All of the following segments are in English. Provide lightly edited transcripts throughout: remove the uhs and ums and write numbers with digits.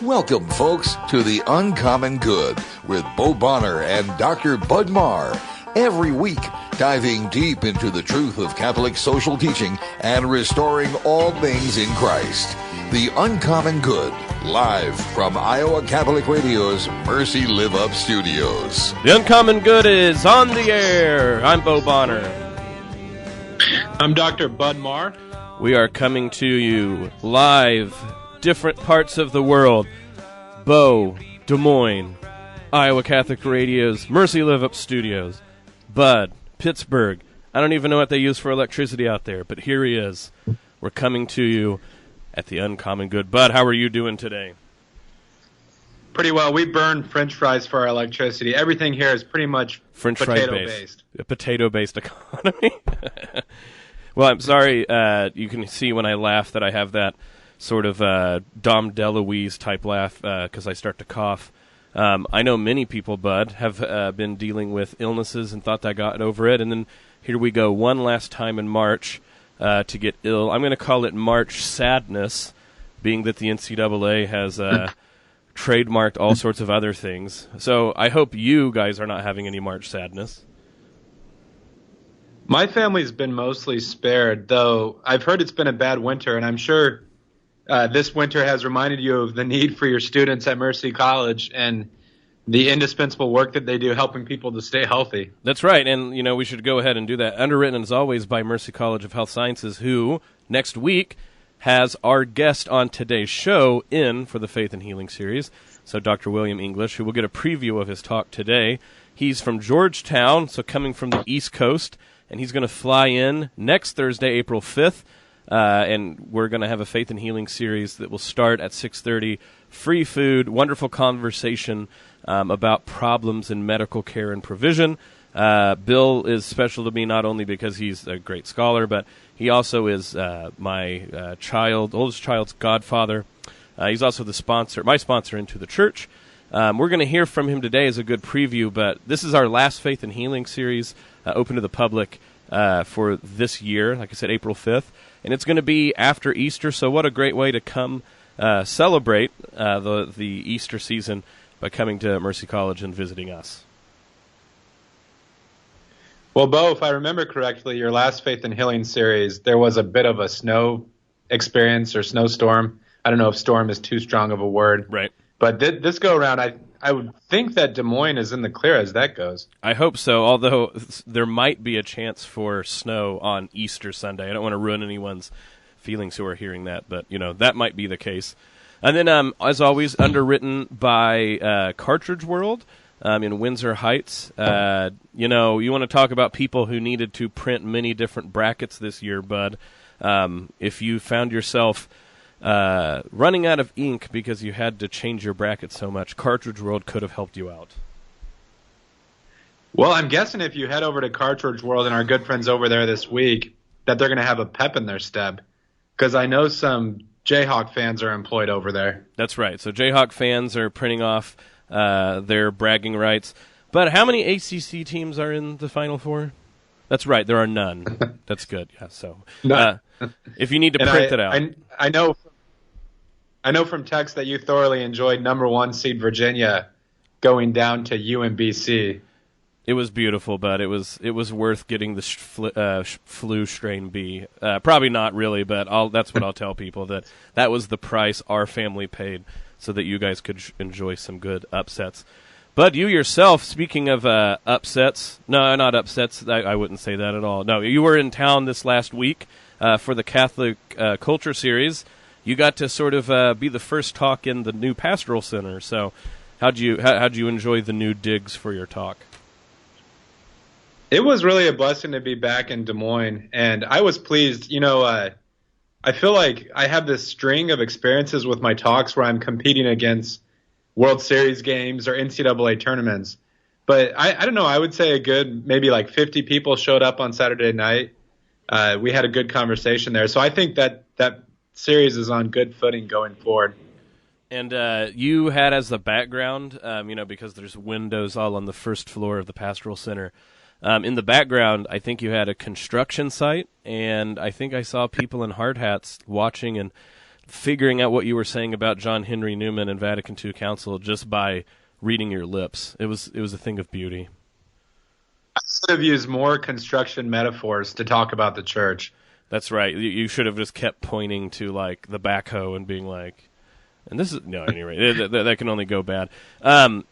Welcome, folks, to The Uncommon Good with Bo Bonner and Dr. Bud Marr. Every week, diving deep into the truth of Catholic social teaching and restoring all things in Christ. The Uncommon Good, live from Iowa Catholic Radio's Mercy Live Up Studios. The Uncommon Good is on the air. I'm Bo Bonner. I'm Dr. Bud Marr. We are coming to you live, different parts of the world. Bo, Des Moines, Iowa Catholic Radio's Mercy Live Up Studios. Bud, Pittsburgh. I don't even know what they use for electricity out there, but here he is. We're coming to you at the Uncommon Good. Bud, how are you doing today? Pretty well. We burn French fries for our electricity. Everything here is pretty much potato-based. A potato-based economy. Well, I'm sorry. You can see when I laugh that I have that sort of Dom DeLuise type laugh because I start to cough. I know many people, Bud, have been dealing with illnesses and thought they got over it. And then here we go one last time in March to get ill. I'm going to call it March sadness, being that the NCAA has trademarked all sorts of other things. So I hope you guys are not having any March sadness. My family's been mostly spared, though I've heard it's been a bad winter, and I'm sure this winter has reminded you of the need for your students at Mercy College and the indispensable work that they do helping people to stay healthy. That's right, and you know we should go ahead and do that. Underwritten, as always, by Mercy College of Health Sciences, who, next week, has our guest on today's show in for the Faith and Healing series, so Dr. William English, who will get a preview of his talk today. He's from Georgetown, so coming from the East Coast, and he's going to fly in next Thursday, April 5th, and we're going to have a Faith and Healing series that will start at 6:30. Free food, wonderful conversation about problems in medical care and provision. Bill is special to me not only because he's a great scholar, but he also is my oldest child's godfather. He's also my sponsor into the church. We're going to hear from him today as a good preview, but this is our last Faith and Healing series open to the public for this year, like I said, April 5th. And it's going to be after Easter, so what a great way to come celebrate the Easter season by coming to Mercy College and visiting us. Well, Bo, if I remember correctly, your last Faith and Healing series, there was a bit of a snow experience or snowstorm. I don't know if storm is too strong of a word. Right. But this go-around, I would think that Des Moines is in the clear as that goes. I hope so, although there might be a chance for snow on Easter Sunday. I don't want to ruin anyone's feelings who are hearing that, but, you know, that might be the case. And then, as always, underwritten by Cartridge World in Windsor Heights. You know, you want to talk about people who needed to print many different brackets this year, Bud. If you found yourself running out of ink because you had to change your bracket so much, Cartridge World could have helped you out. Well, I'm guessing if you head over to Cartridge World and our good friends over there this week, that they're going to have a pep in their step, because I know some Jayhawk fans are employed over there. That's right. So Jayhawk fans are printing off their bragging rights. But how many ACC teams are in the Final Four? That's right. There are none. That's good. Yeah. So if you need to print that out. I know from text that you thoroughly enjoyed number 1 seed Virginia going down to UMBC. It was beautiful, but it was worth getting the flu strain B. Probably not really, but that's what I'll tell people, that was the price our family paid so that you guys could enjoy some good upsets. Bud, you yourself, speaking of upsets, no, not upsets, I wouldn't say that at all. No, you were in town this last week for the Catholic Culture Series. You got to sort of be the first talk in the new Pastoral Center. So how'd you enjoy the new digs for your talk? It was really a blessing to be back in Des Moines, and I was pleased. You know, I feel like I have this string of experiences with my talks where I'm competing against World Series games or NCAA tournaments. But I don't know, I would say a good maybe like 50 people showed up on Saturday night. We had a good conversation there. So I think that series is on good footing going forward. And you had as the background, because there's windows all on the first floor of the Pastoral Center, in the background, I think you had a construction site, and I think I saw people in hard hats watching, and figuring out what you were saying about John Henry Newman and Vatican II Council just by reading your lips. It was a thing of beauty. I should have used more construction metaphors to talk about the church. That's right. You should have just kept pointing to like the backhoe and being like, and this is no. Anyway, that can only go bad.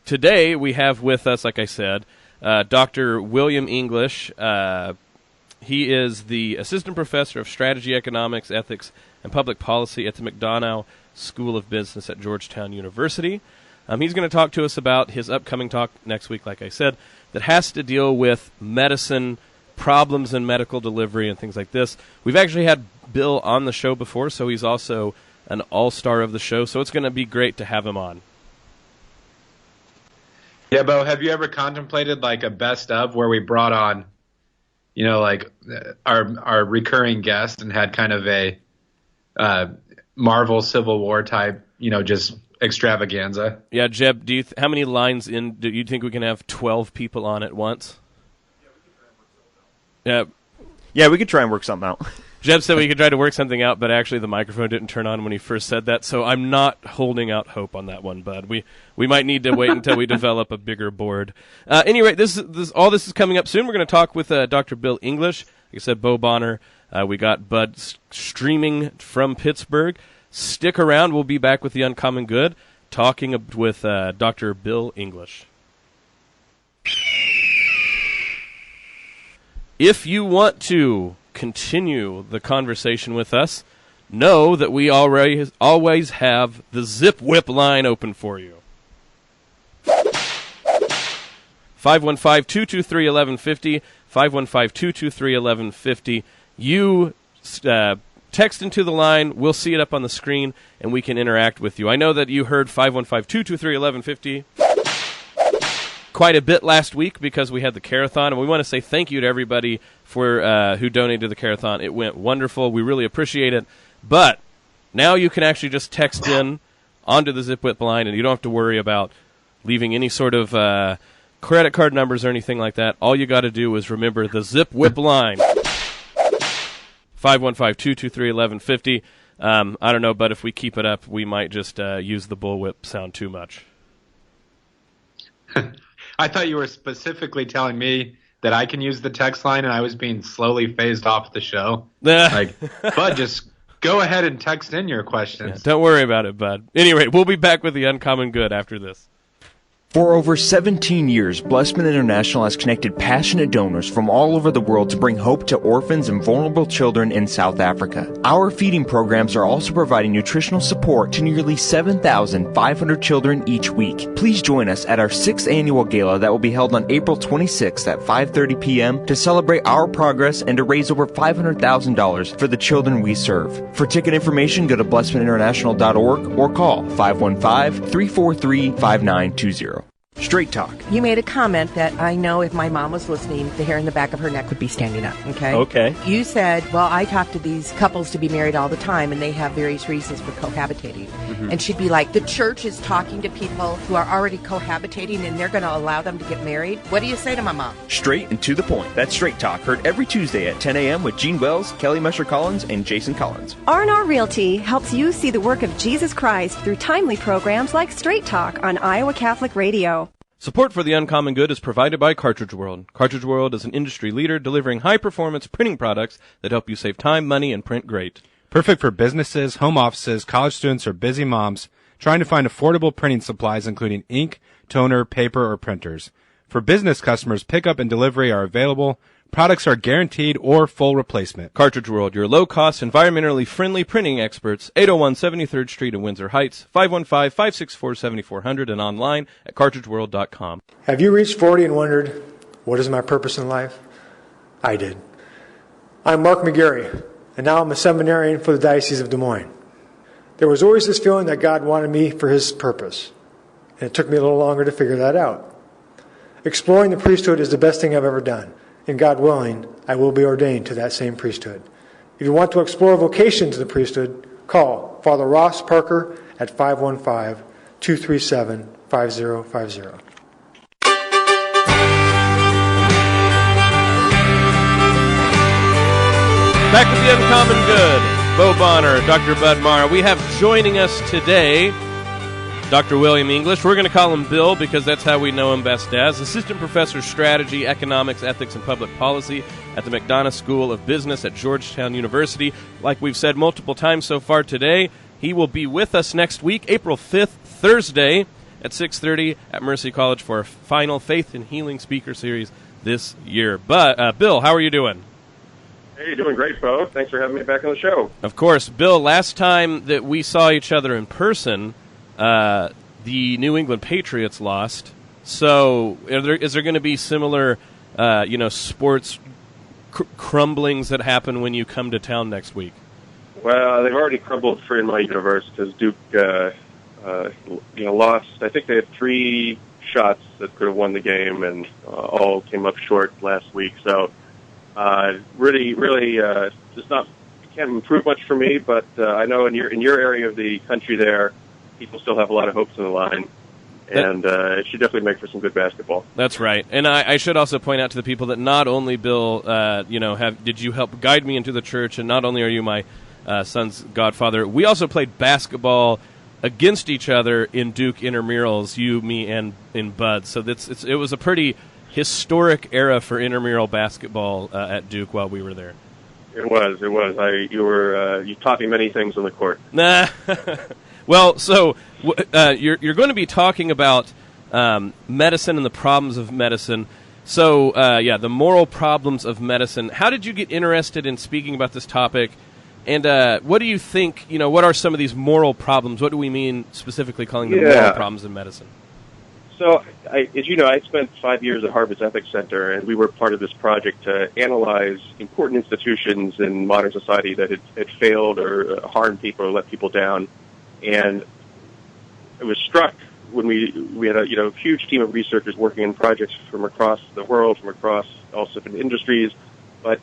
Today we have with us, like I said, Dr. William English. He is the assistant professor of strategy, economics, ethics, and public policy at the McDonough School of Business at Georgetown University. He's going to talk to us about his upcoming talk next week, like I said, that has to deal with medicine, problems in medical delivery, and things like this. We've actually had Bill on the show before, so he's also an all-star of the show, so it's going to be great to have him on. Yeah, Bo, have you ever contemplated like a best of where we brought on, like our recurring guest and had kind of a Marvel Civil War type, just extravaganza? Yeah, Jeb, how many lines in do you think we can have 12 people on at once? Yeah, we could try and work something out. Jeb said we could try to work something out, but actually the microphone didn't turn on when he first said that, so I'm not holding out hope on that one, bud. We might need to wait until we develop a bigger board. Anyway, all this is coming up soon. We're going to talk with Dr. Bill English. Like I said, Bo Bonner. We got Bud streaming from Pittsburgh. Stick around. We'll be back with the Uncommon Good, talking with Dr. Bill English. If you want to continue the conversation with us, know that we always have the Zip Whip line open for you. 515-223-1150, 515-223-1150. You text into the line, we'll see it up on the screen, and we can interact with you. I know that you heard 515-223-1150 quite a bit last week because we had the Carathon, and we want to say thank you to everybody for who donated to the Carathon. It went wonderful. We really appreciate it. But now you can actually just text in onto the Zip Whip line, and you don't have to worry about leaving any sort of credit card numbers or anything like that. All you got to do is remember the Zip Whip line. 515-223-1150. I don't know, but if we keep it up, we might just use the bullwhip sound too much. I thought you were specifically telling me that I can use the text line, and I was being slowly phased off the show. Bud, just go ahead and text in your questions. Yeah, don't worry about it, Bud. Anyway, we'll be back with the Uncommon Good after this. For over 17 years, Blessman International has connected passionate donors from all over the world to bring hope to orphans and vulnerable children in South Africa. Our feeding programs are also providing nutritional support to nearly 7,500 children each week. Please join us at our 6th annual gala that will be held on April 26th at 5:30 p.m. to celebrate our progress and to raise over $500,000 for the children we serve. For ticket information, go to blessmaninternational.org or call 515-343-5920. Straight Talk. You made a comment that I know if my mom was listening, the hair in the back of her neck would be standing up, okay? Okay. You said, well, I talk to these couples to be married all the time, and they have various reasons for cohabitating. Mm-hmm. And she'd be like, the church is talking to people who are already cohabitating, and they're going to allow them to get married? What do you say to my mom? Straight and to the point. That's Straight Talk, heard every Tuesday at 10 a.m. with Gene Wells, Kelly Mesher-Collins, and Jason Collins. R&R Realty helps you see the work of Jesus Christ through timely programs like Straight Talk on Iowa Catholic Radio. Support for the Uncommon Good is provided by Cartridge World. Cartridge World is an industry leader delivering high-performance printing products that help you save time, money, and print great. Perfect for businesses, home offices, college students, or busy moms trying to find affordable printing supplies including ink, toner, paper, or printers. For business customers, pickup and delivery are available. Products are guaranteed or full replacement. Cartridge World, your low-cost, environmentally friendly printing experts, 801 73rd Street in Windsor Heights, 515-564-7400, and online at cartridgeworld.com. Have you reached 40 and wondered, what is my purpose in life? I did. I'm Mark McGarry, and now I'm a seminarian for the Diocese of Des Moines. There was always this feeling that God wanted me for His purpose, and it took me a little longer to figure that out. Exploring the priesthood is the best thing I've ever done. And God willing, I will be ordained to that same priesthood. If you want to explore a vocation to the priesthood, call Father Ross Parker at 515-237-5050. Back with the Uncommon Good. Bo Bonner, Dr. Bud Marr. We have joining us today Dr. William English. We're going to call him Bill because that's how we know him best as. Assistant Professor of Strategy, Economics, Ethics, and Public Policy at the McDonough School of Business at Georgetown University. Like we've said multiple times so far today, he will be with us next week, April 5th, Thursday, at 6:30 at Mercy College for our final Faith and Healing Speaker Series this year. But Bill, how are you doing? Hey, doing great, Bo. Thanks for having me back on the show. Of course. Bill, last time that we saw each other in person, the New England Patriots lost. So is there going to be similar, sports crumblings that happen when you come to town next week? Well, they've already crumbled for in my universe because Duke, lost. I think they had 3 shots that could have won the game, and all came up short last week. So, really, just not can't improve much for me. But I know in your area of the country, there, people still have a lot of hopes in the line, and it should definitely make for some good basketball. That's right. And I should also point out to the people that not only, Bill, did you help guide me into the church, and not only are you my son's godfather, we also played basketball against each other in Duke intramurals, you, me, and in Bud. So it was a pretty historic era for intramural basketball at Duke while we were there. It was. You taught me many things on the court. Nah. Well, so you're going to be talking about medicine and the problems of medicine. So, the moral problems of medicine. How did you get interested in speaking about this topic? And what do you think, what are some of these moral problems? What do we mean specifically calling them moral problems in medicine? So, as you know, I spent 5 years at Harvard's Ethics Center, and we were part of this project to analyze important institutions in modern society that had failed or harmed people or let people down. And I was struck when we had a huge team of researchers working in projects from across the world, from across all different industries, but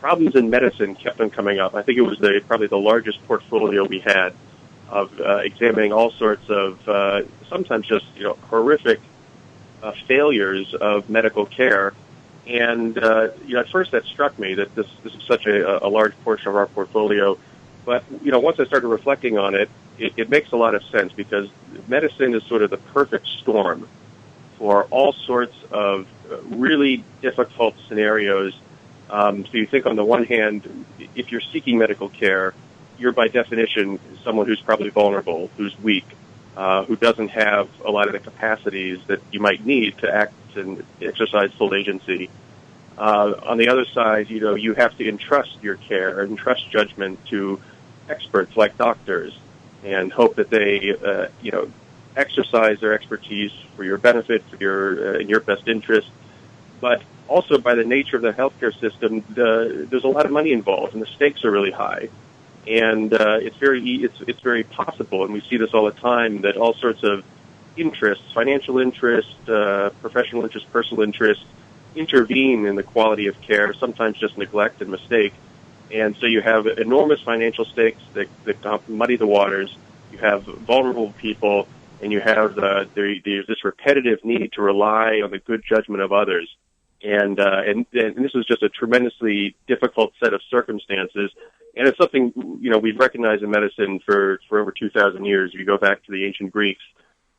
problems in medicine kept on coming up. I think it was probably the largest portfolio we had of examining all sorts of sometimes just horrific failures of medical care. And at first that struck me that this is such a large portion of our portfolio. But once I started reflecting on it, it makes a lot of sense because medicine is sort of the perfect storm for all sorts of really difficult scenarios. So you think on the one hand, if you're seeking medical care, you're by definition someone who's probably vulnerable, who's weak, who doesn't have a lot of the capacities that you might need to act and exercise full agency. On the other side, you have to entrust your care, entrust judgment to experts like doctors, and hope that they, exercise their expertise for your benefit, for in your best interest. But also, by the nature of the healthcare system, there's a lot of money involved, and the stakes are really high. And it's very possible, and we see this all the time, that all sorts of interests, financial interest, professional interest, personal interest, intervene in the quality of care, sometimes just neglect and mistake. And so you have enormous financial stakes that muddy the waters. You have vulnerable people, and you have there's this repetitive need to rely on the good judgment of others. And this is just a tremendously difficult set of circumstances. And it's something, we've recognized in medicine for over 2,000 years. If you go back to the ancient Greeks,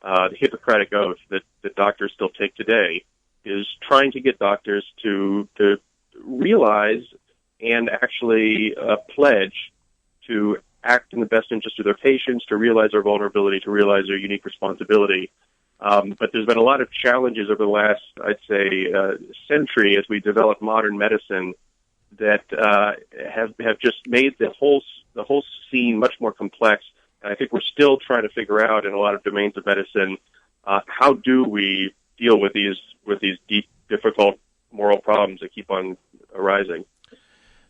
the Hippocratic Oath that doctors still take today is trying to get doctors to realize and actually pledge to act in the best interest of their patients, to realize their vulnerability, to realize their unique responsibility. But there's been a lot of challenges over the last, I'd say, century as we develop modern medicine that have just made the whole scene much more complex. And I think we're still trying to figure out in a lot of domains of medicine how do we deal with these deep, difficult moral problems that keep on arising.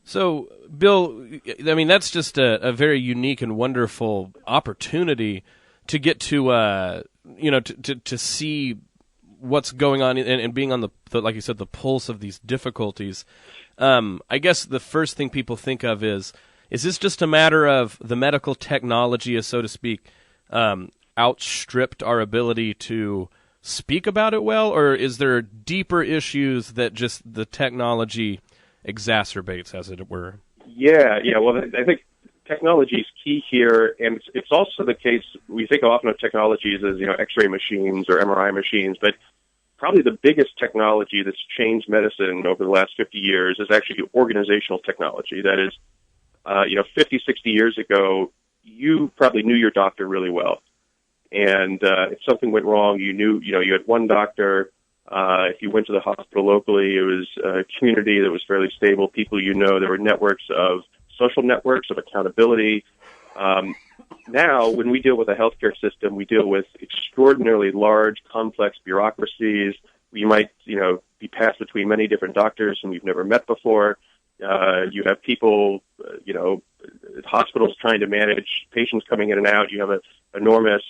So, Bill, I mean, that's just a very unique and wonderful opportunity to get to, to see what's going on and being on the, like you said, the pulse of these difficulties. I guess the first thing people think of is this just a matter of the medical technology, so to speak, outstripped our ability to speak about it well, or is there deeper issues that just the technology exacerbates, as it were? Yeah. Well, I think technology is key here, and it's also the case. We think often of technologies as X-ray machines or MRI machines, but probably the biggest technology that's changed medicine over the last 50 years is actually organizational technology. That is, 50, 60 years ago, you probably knew your doctor really well, and if something went wrong, you had one doctor. If you went to the hospital locally, it was a community that was fairly stable, people there were networks of social networks of accountability. Now, when we deal with a healthcare system, we deal with extraordinarily large, complex bureaucracies. You might, be passed between many different doctors whom you've never met before. You have people, hospitals trying to manage patients coming in and out. You have enormous,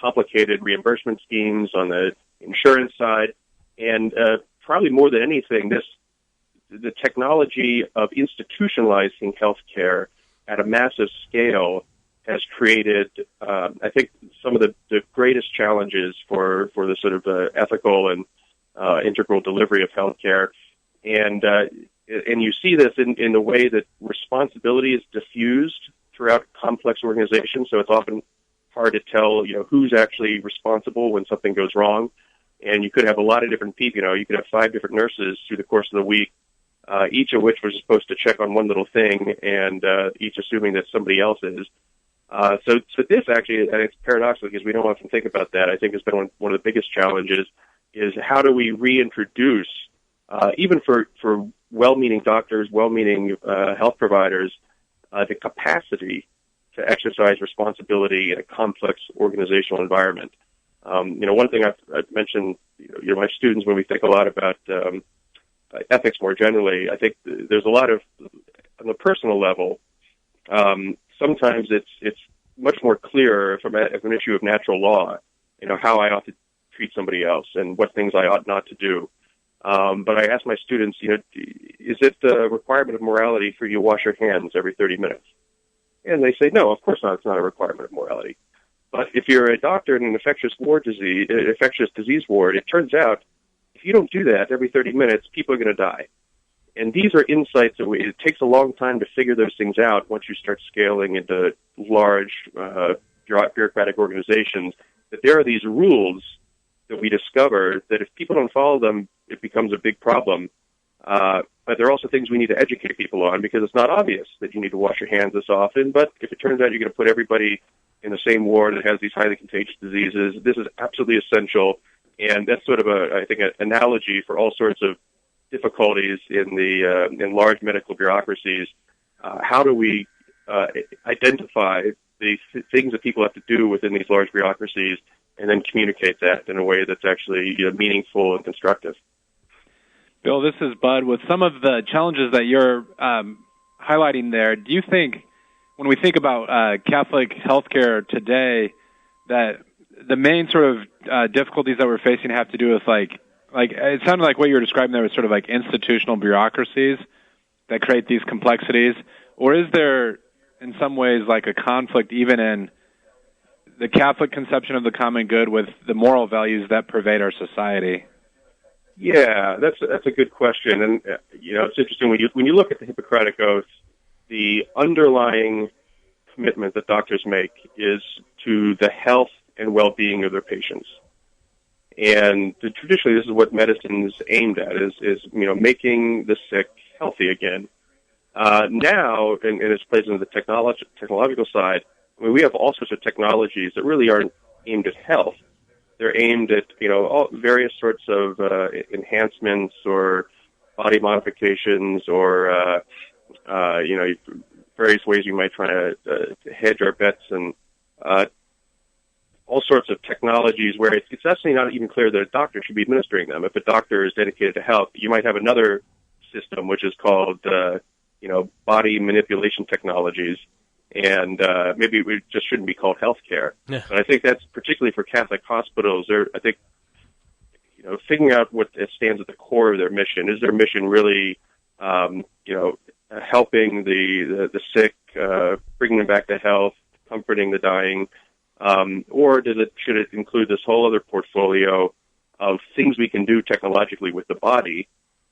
complicated reimbursement schemes on the insurance side. And probably more than anything, the technology of institutionalizing healthcare at a massive scale has created, I think, some of the greatest challenges for the sort of ethical and integral delivery of healthcare. And you see this in the way that responsibility is diffused throughout complex organizations. So it's often hard to tell, who's actually responsible when something goes wrong. And you could have a lot of different people. You could have 5 different nurses through the course of the week, each of which was supposed to check on one little thing, and each assuming that somebody else is. So this actually, and it's paradoxical because we don't often think about that, I think has been one of the biggest challenges, is how do we reintroduce, even for well-meaning doctors, well-meaning health providers, the capacity to exercise responsibility in a complex organizational environment. One thing I've mentioned, my students, when we think a lot about ethics more generally, I think there's a lot of, on the personal level, sometimes it's much more clear from an issue of natural law, how I ought to treat somebody else and what things I ought not to do. But I ask my students, is it a requirement of morality for you to wash your hands every 30 minutes? And they say, no, of course not. It's not a requirement of morality. But if you're a doctor in an infectious disease ward, it turns out if you don't do that every 30 minutes, people are going to die. And these are insights that it takes a long time to figure those things out once you start scaling into large bureaucratic organizations, that there are these rules that we discover that if people don't follow them, it becomes a big problem. But there are also things we need to educate people on because it's not obvious that you need to wash your hands this often. But if it turns out you're going to put everybody in the same ward that has these highly contagious diseases, this is absolutely essential. And that's sort of I think, an analogy for all sorts of difficulties in large medical bureaucracies. How do we identify the things that people have to do within these large bureaucracies and then communicate that in a way that's actually meaningful and constructive? Bill, this is Bud. With some of the challenges that you're highlighting there, do you think, when we think about Catholic healthcare today, that the main sort of difficulties that we're facing have to do with like it sounded like what you were describing there was sort of like institutional bureaucracies that create these complexities, or is there in some ways like a conflict even in the Catholic conception of the common good with the moral values that pervade our society? Yeah, that's a good question, and it's interesting when you look at the Hippocratic Oath, the underlying commitment that doctors make is to the health and well-being of their patients. And traditionally, this is what medicine's aimed at: is making the sick healthy again. Now, in its place in the technological side, we have all sorts of technologies that really aren't aimed at health. They're aimed at all various sorts of enhancements or body modifications or various ways we might try to hedge our bets and all sorts of technologies where it's actually not even clear that a doctor should be administering them. If a doctor is dedicated to health, you might have another system which is called body manipulation technologies. And maybe it just shouldn't be called healthcare. Yeah. But I think that's particularly for Catholic hospitals. I think figuring out what stands at the core of their mission. Is their mission really helping the sick, bringing them back to health, comforting the dying, or should it include this whole other portfolio of things we can do technologically with the body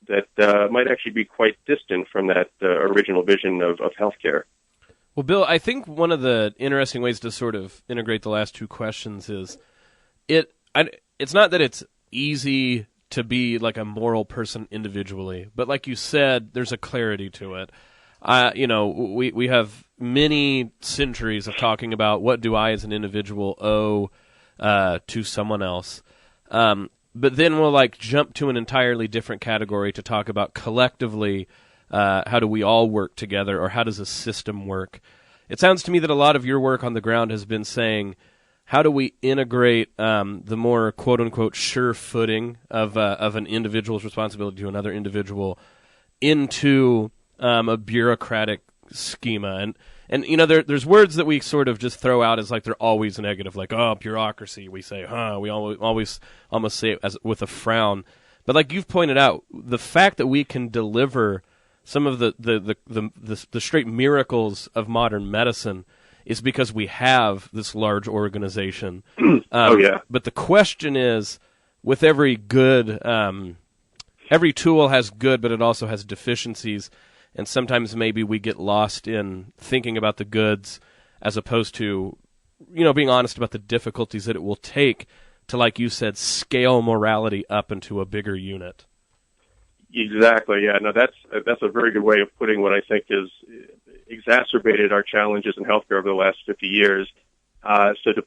that might actually be quite distant from that original vision of healthcare? Well, Bill, I think one of the interesting ways to sort of integrate the last two questions is it's not that it's easy to be like a moral person individually, but like you said, there's a clarity to it. We have many centuries of talking about what do I as an individual owe to someone else. But then we'll like jump to an entirely different category to talk about collectively how do we all work together, or how does a system work. It sounds to me that a lot of your work on the ground has been saying, how do we integrate the more quote-unquote sure footing of an individual's responsibility to another individual into a bureaucratic schema? And there's words that we sort of just throw out as like they're always negative, like, oh, bureaucracy. We say, we always almost say it as with a frown. But like you've pointed out, the fact that we can deliver some of the straight miracles of modern medicine is because we have this large organization. But the question is, with every good, every tool has good, but it also has deficiencies. And sometimes maybe we get lost in thinking about the goods as opposed to, being honest about the difficulties that it will take to, like you said, scale morality up into a bigger unit. Exactly. Yeah. No, that's a very good way of putting what I think has exacerbated our challenges in healthcare over the last 50 years. So to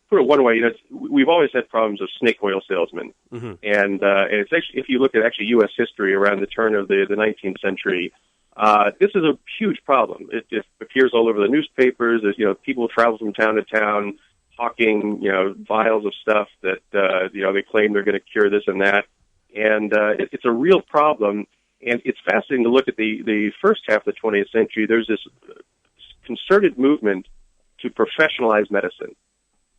put it one way, we've always had problems of snake oil salesmen, and it's actually, if you look at U.S. history around the turn of the 19th century, this is a huge problem. It appears all over the newspapers. There's, people travel from town to town, hawking, vials of stuff that they claim they're going to cure this and that. And it's a real problem, and it's fascinating to look at the first half of the 20th century. There's this concerted movement to professionalize medicine,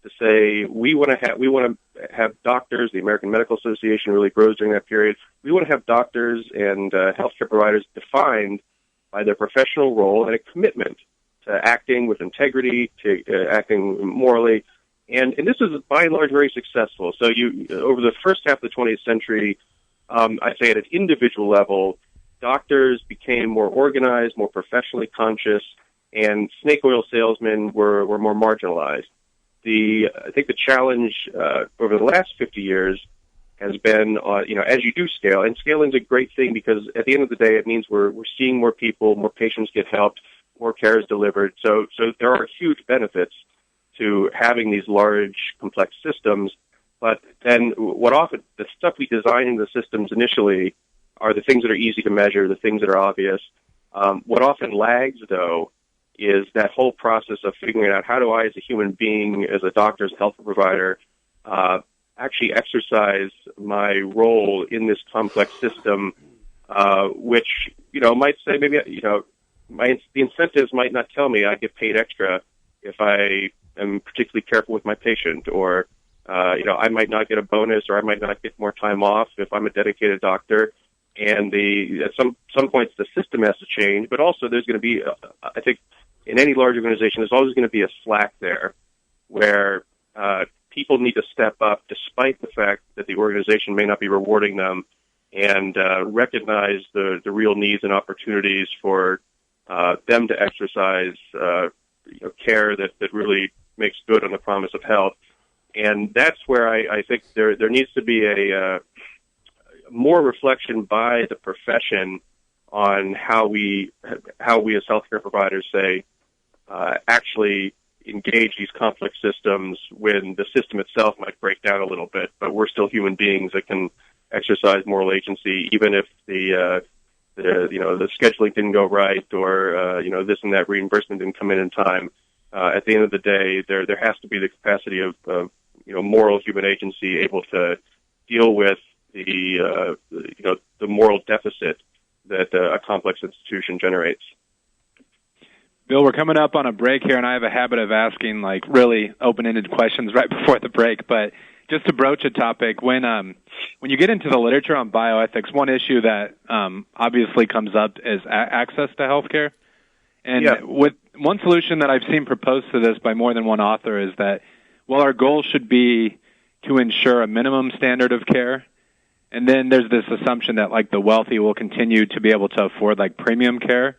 to say we want to have doctors. The American Medical Association really grows during that period. We want to have doctors and healthcare providers defined by their professional role and a commitment to acting with integrity, to acting morally. And this is, by and large, very successful. So over the first half of the 20th century, I'd say at an individual level, doctors became more organized, more professionally conscious, and snake oil salesmen were more marginalized. I think the challenge over the last 50 years has been, as you do scale, and scaling is a great thing because at the end of the day, it means we're seeing more people, more patients get helped, more care is delivered. So there are huge benefits to having these large, complex systems. But then the stuff we design in the systems initially are the things that are easy to measure, the things that are obvious. What often lags, though, is that whole process of figuring out how do I, as a human being, as a doctor, as a health provider, actually exercise my role in this complex system, which, might say maybe, the incentives might not tell me I get paid extra if I am particularly careful with my patient, or, I might not get a bonus, or I might not get more time off if I'm a dedicated doctor. And at some points the system has to change, but also there's going to be, I think, in any large organization, there's always going to be a slack there where people need to step up despite the fact that the organization may not be rewarding them, and recognize the real needs and opportunities for them to exercise care that really makes good on the promise of health. And that's where I think there needs to be a more reflection by the profession on how we as healthcare providers say actually engage these complex systems when the system itself might break down a little bit, but we're still human beings that can exercise moral agency, even if the scheduling didn't go right, or this and that reimbursement didn't come in time. At the end of the day, there has to be the capacity of moral human agency able to deal with the moral deficit that a complex institution generates. Bill, we're coming up on a break here, and I have a habit of asking really open-ended questions right before the break. But just to broach a topic, when you get into the literature on bioethics, one issue that obviously comes up is access to healthcare. And with one solution that I've seen proposed to this by more than one author is that, our goal should be to ensure a minimum standard of care, and then there's this assumption that the wealthy will continue to be able to afford premium care.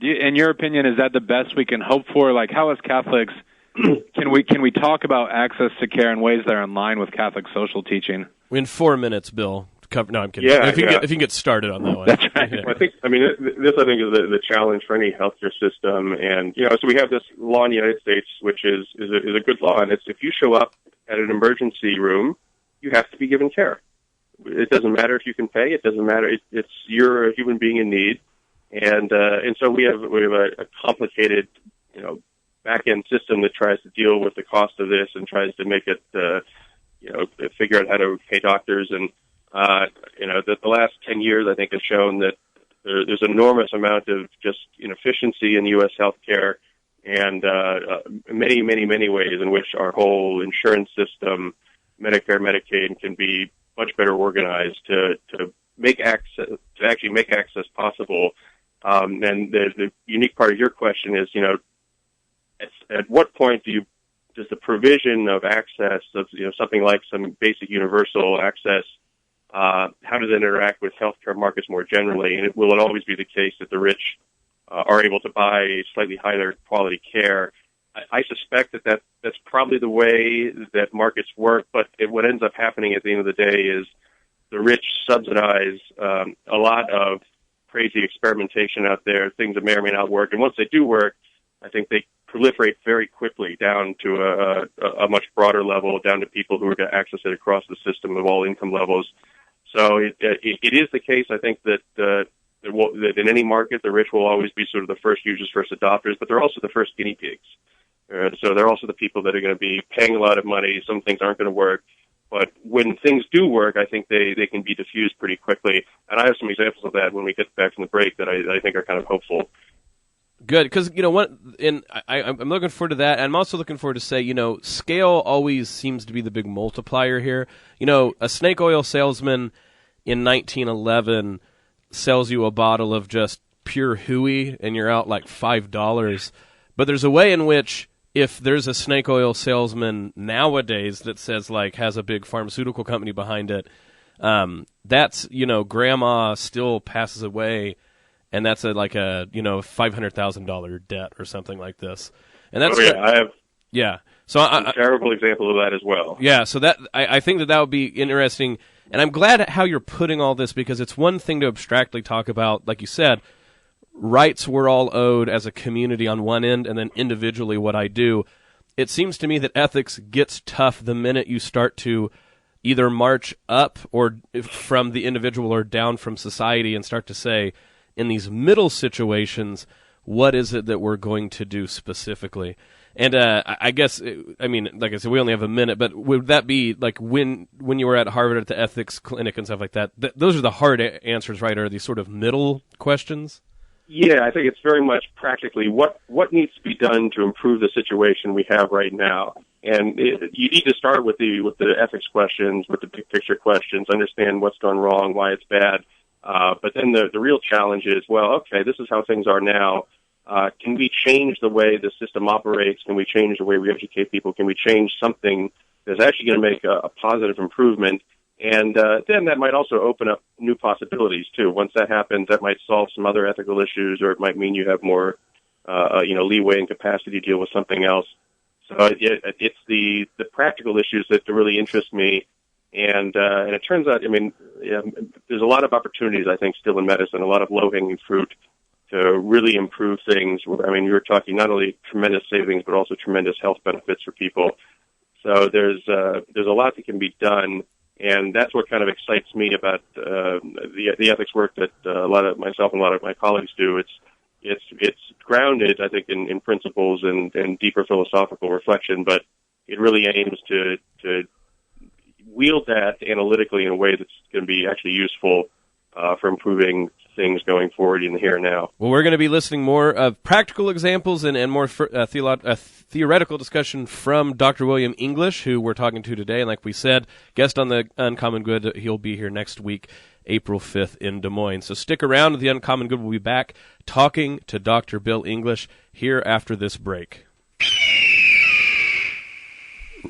In your opinion, is that the best we can hope for? Like, how as Catholics can we talk about access to care in ways that are in line with Catholic social teaching? In 4 minutes, Bill. No, I'm kidding. Yeah, if you can get started on that one. That's right. Yeah. I think is the challenge for any healthcare system, and so we have this law in the United States, which is a good law, and it's if you show up at an emergency room, you have to be given care. It doesn't matter if you can pay. It doesn't matter. You're a human being in need, and so we have a complicated back end system that tries to deal with the cost of this and tries to make it figure out how to pay doctors and. The last 10 years, I think, have shown that there's an enormous amount of just inefficiency in U.S. healthcare and many, many, many ways in which our whole insurance system, Medicare, Medicaid, can be much better organized to actually make access possible. And the unique part of your question is, at what point does the provision of access of something like some basic universal access how does it interact with healthcare markets more generally? And will it always be the case that the rich are able to buy slightly higher quality care? I suspect that's probably the way that markets work, but what ends up happening at the end of the day is the rich subsidize a lot of crazy experimentation out there, things that may or may not work. And once they do work, I think they proliferate very quickly down to a much broader level, down to people who are going to access it across the system of all income levels. So it is the case, I think, that in any market, the rich will always be sort of the first users, first adopters, but they're also the first guinea pigs. So they're also the people that are going to be paying a lot of money. Some things aren't going to work. But when things do work, I think they can be diffused pretty quickly. And I have some examples of that when we get back from the break that I think are kind of hopeful. Good, because I'm looking forward to that. I'm also looking forward to say, scale always seems to be the big multiplier here. A snake oil salesman in 1911 sells you a bottle of just pure hooey, and you're out like $5. But there's a way in which, if there's a snake oil salesman nowadays that says has a big pharmaceutical company behind it, that's grandma still passes away. And that's a $500,000 debt or something like this, and that's I have So a terrible example of that as well. Yeah, so that I think that would be interesting, and I'm glad how you're putting all this because it's one thing to abstractly talk about, like you said, rights we're all owed as a community on one end, and then individually what I do. It seems to me that ethics gets tough the minute you start to either march up or from the individual or down from society and start to say, in these middle situations, what is it that we're going to do specifically? And I guess, like I said, we only have a minute, but would that be like when you were at Harvard at the ethics clinic and stuff like that, those are the hard answers, right? Are these sort of middle questions? Yeah, I think it's very much practically what needs to be done to improve the situation we have right now. And you need to start with the ethics questions, with the big picture questions, understand what's gone wrong, why it's bad. But then the real challenge is, this is how things are now. Can we change the way the system operates? Can we change the way we educate people? Can we change something that's actually going to make a positive improvement? And then that might also open up new possibilities, too. Once that happens, that might solve some other ethical issues, or it might mean you have more leeway and capacity to deal with something else. So it's the practical issues that really interest me. And it turns out, there's a lot of opportunities, I think, still in medicine, a lot of low-hanging fruit to really improve things. You were talking not only tremendous savings, but also tremendous health benefits for people. So there's a lot that can be done, and that's what kind of excites me about the ethics work that a lot of myself and a lot of my colleagues do. It's grounded, I think, in principles and deeper philosophical reflection, but it really aims to wield that analytically in a way that's going to be actually useful for improving things going forward in the here and now. Well, we're going to be listening more of practical examples and more theoretical discussion from Dr. William English, who we're talking to today. And like we said, guest on the Uncommon Good, he'll be here next week, April 5th in Des Moines. So stick around. The Uncommon Good will be back talking to Dr. Bill English here after this break.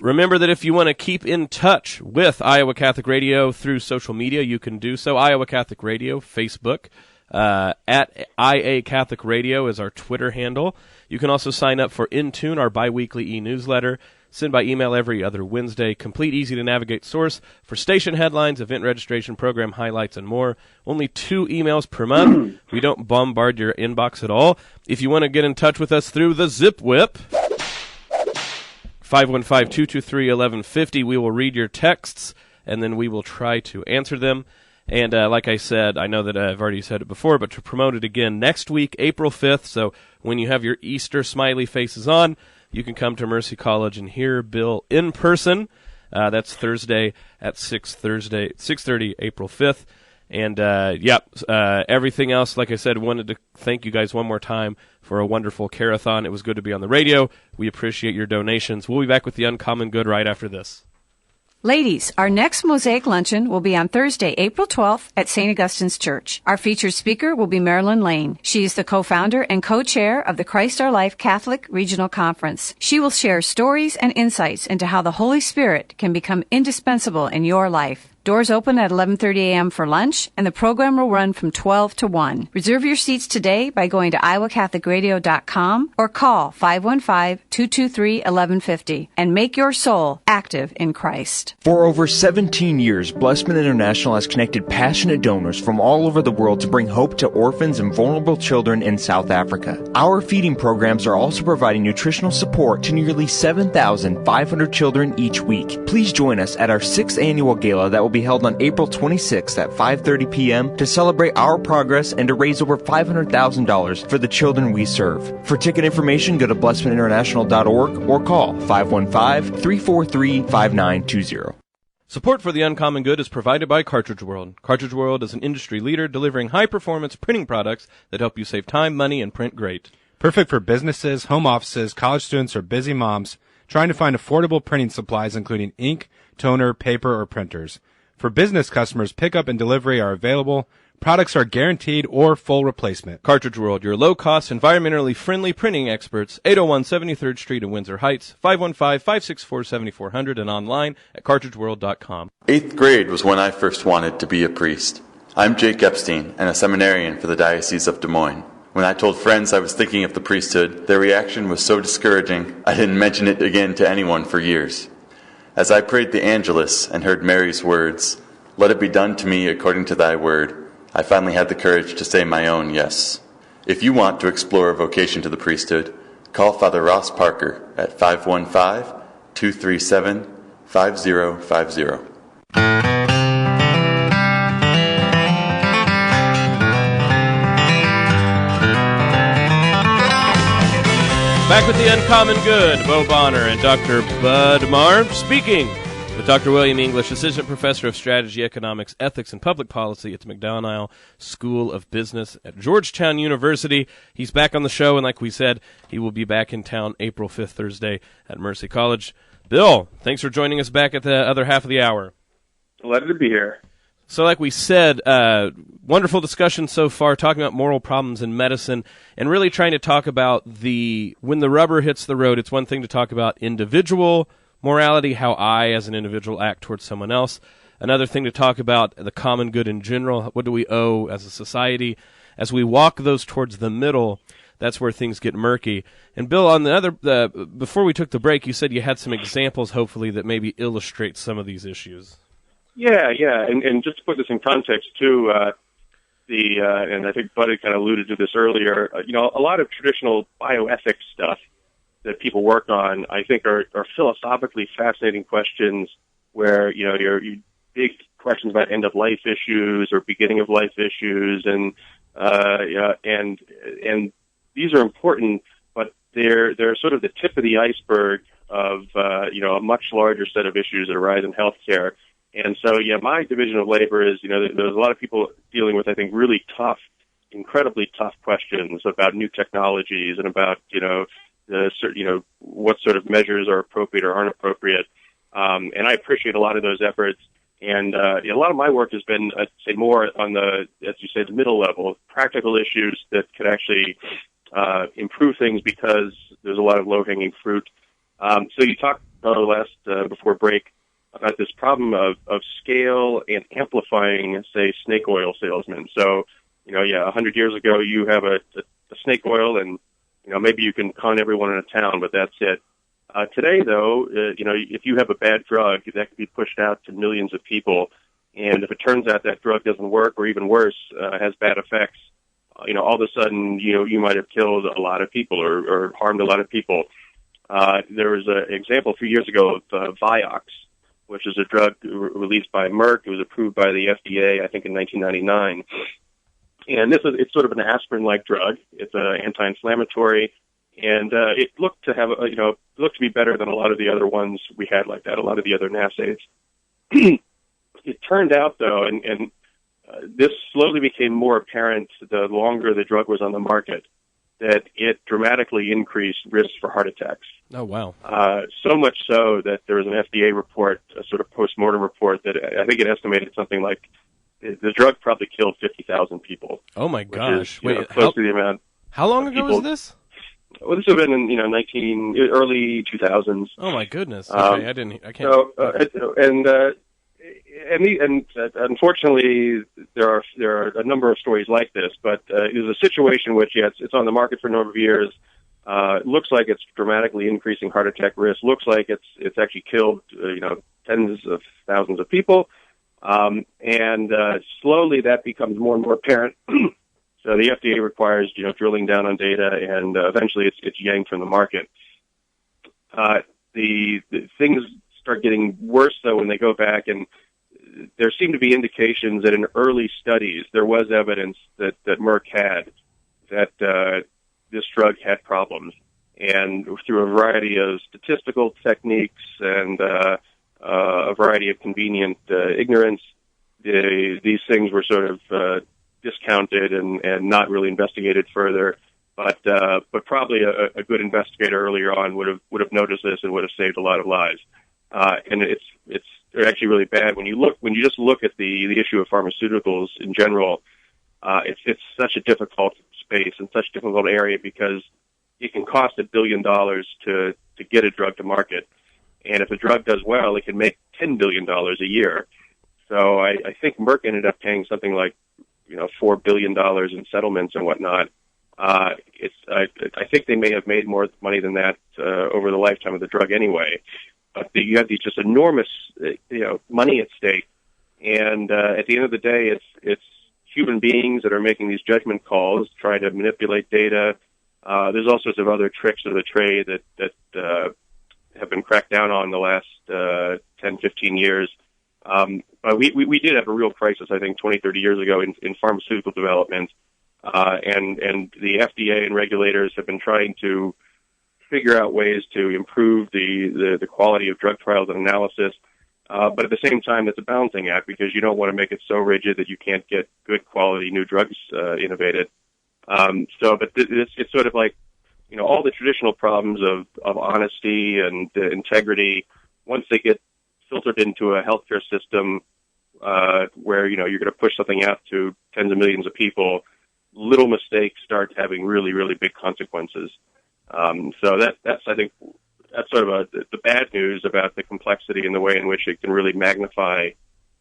Remember that if you want to keep in touch with Iowa Catholic Radio through social media, you can do so. Iowa Catholic Radio, Facebook, At IA Catholic Radio is our Twitter handle. You can also sign up for Intune, our biweekly e-newsletter. Send by email every other Wednesday. Complete, easy-to-navigate source for station headlines, event registration, program highlights, and more. Only 2 emails per month. We don't bombard your inbox at all. If you want to get in touch with us through the Zip Whip, 515-223-1150, we will read your texts, and then we will try to answer them. And like I said, I know that I've already said it before, but to promote it again, next week, April 5th, so when you have your Easter smiley faces on, you can come to Mercy College and hear Bill in person. That's Thursday at 6:30, April 5th. And, everything else, like I said, wanted to thank you guys one more time for a wonderful carathon. It was good to be on the radio. We appreciate your donations. We'll be back with the Uncommon Good right after this. Ladies, our next Mosaic Luncheon will be on Thursday, April 12th at St. Augustine's Church. Our featured speaker will be Marilyn Lane. She is the co-founder and co-chair of the Christ Our Life Catholic Regional Conference. She will share stories and insights into how the Holy Spirit can become indispensable in your life. Doors open at 11:30 a.m. for lunch, and the program will run from 12 to 1. Reserve your seats today by going to iowacatholicradio.com or call 515-223-1150 and make your soul active in Christ. For over 17 years, Blessman International has connected passionate donors from all over the world to bring hope to orphans and vulnerable children in South Africa. Our feeding programs are also providing nutritional support to nearly 7,500 children each week. Please join us at our 6th annual gala that will be held on April 26th at 5:30 p.m. to celebrate our progress and to raise over $500,000 for the children we serve. For ticket information, go to blessmaninternational.org or call 515-343-5920. Support for the Uncommon Good is provided by Cartridge World. Cartridge World is an industry leader delivering high-performance printing products that help you save time, money, and print great. Perfect for businesses, home offices, college students, or busy moms trying to find affordable printing supplies including ink, toner, paper, or printers. For business customers, pickup and delivery are available. Products are guaranteed or full replacement. Cartridge World, your low-cost, environmentally friendly printing experts, 801 73rd Street in Windsor Heights, 515-564-7400, and online at cartridgeworld.com. 8th grade was when I first wanted to be a priest. I'm Jake Epstein and a seminarian for the Diocese of Des Moines. When I told friends I was thinking of the priesthood, their reaction was so discouraging, I didn't mention it again to anyone for years. As I prayed the Angelus and heard Mary's words, "Let it be done to me according to thy word," I finally had the courage to say my own yes. If you want to explore a vocation to the priesthood, call Father Ross Parker at 515-237-5050. Back with the Uncommon Good, Bo Bonner and Dr. Bud Marr, speaking with Dr. William English, Assistant Professor of Strategy, Economics, Ethics, and Public Policy at the McDonough School of Business at Georgetown University. He's back on the show, and like we said, he will be back in town April 5th, Thursday, at Mercy College. Bill, thanks for joining us back at the other half of the hour. Glad to be here. So like we said, wonderful discussion so far, talking about moral problems in medicine and really trying to talk about when the rubber hits the road. It's one thing to talk about individual morality, how I as an individual act towards someone else. Another thing to talk about the common good in general. What do we owe as a society? As we walk those towards the middle, that's where things get murky. And Bill, on before we took the break, you said you had some examples, hopefully, that maybe illustrate some of these issues. Yeah, and just to put this in context too, and I think Buddy kind of alluded to this earlier. A lot of traditional bioethics stuff that people work on, I think, are philosophically fascinating questions where your big questions about end of life issues or beginning of life issues, and these are important, but they're sort of the tip of the iceberg of a much larger set of issues that arise in healthcare. And so, my division of labor is, there's a lot of people dealing with, I think, really tough, incredibly tough questions about new technologies and about, what sort of measures are appropriate or aren't appropriate. And I appreciate a lot of those efforts. And a lot of my work has been, I'd say, more on the, as you say, the middle level, practical issues that could actually improve things because there's a lot of low-hanging fruit. So you talked before break about this problem of scale and amplifying, say, snake oil salesmen. So, 100 years ago you have a snake oil, and maybe you can con everyone in a town, but that's it. Today, though, if you have a bad drug, that can be pushed out to millions of people, and if it turns out that drug doesn't work, or even worse, has bad effects, all of a sudden, you might have killed a lot of people or harmed a lot of people. There was an example a few years ago of Vioxx, which is a drug released by Merck. It was approved by the FDA, I think, in 1999. And it's sort of an aspirin-like drug. It's an anti-inflammatory, and it looked to have, looked to be better than a lot of the other ones we had like that, a lot of the other NSAIDs. It turned out, though, and this slowly became more apparent the longer the drug was on the market, that it dramatically increased risks for heart attacks. Oh, wow. So much so that there was an FDA report, a sort of post-mortem report, that I think it estimated something like the drug probably killed 50,000 people. Oh, my gosh. Wait, close to the amount. How long ago was this? Well, this would have been in early 2000s. Oh, my goodness. Okay, I can't. And unfortunately, there are a number of stories like this, but it was a situation which, it's on the market for a number of years. Looks like it's dramatically increasing heart attack risk. Looks like it's actually killed, tens of thousands of people. And slowly that becomes more and more apparent. So the FDA requires, drilling down on data, and eventually it's yanked from the market. The things start getting worse, though, when they go back, and there seem to be indications that in early studies there was evidence that Merck had that this drug had problems. And through a variety of statistical techniques and a variety of convenient ignorance, these things were sort of discounted and not really investigated further. But probably a good investigator earlier on would have noticed this and would have saved a lot of lives. And it's actually really bad when you just look at the issue of pharmaceuticals in general. It's such a difficult space and such a difficult area because it can cost $1 billion to get a drug to market, and if a drug does well, it can make $10 billion a year. So I think Merck ended up paying something like $4 billion in settlements and whatnot. I think they may have made more money than that over the lifetime of the drug anyway. But you have these just enormous, money at stake, and at the end of the day, it's human beings that are making these judgment calls, trying to manipulate data. There's all sorts of other tricks of the trade that have been cracked down on the last 10, 15 years. But we did have a real crisis, I think, 20, 30 years ago in pharmaceutical development, and the FDA and regulators have been trying to figure out ways to improve the quality of drug trials and analysis. But at the same time, it's a balancing act because you don't want to make it so rigid that you can't get good quality new drugs innovated. But it's sort of like, all the traditional problems of honesty and integrity, once they get filtered into a healthcare system where, you're going to push something out to tens of millions of people, little mistakes start having really, really big consequences. So that's I think, that's sort of the bad news about the complexity and the way in which it can really magnify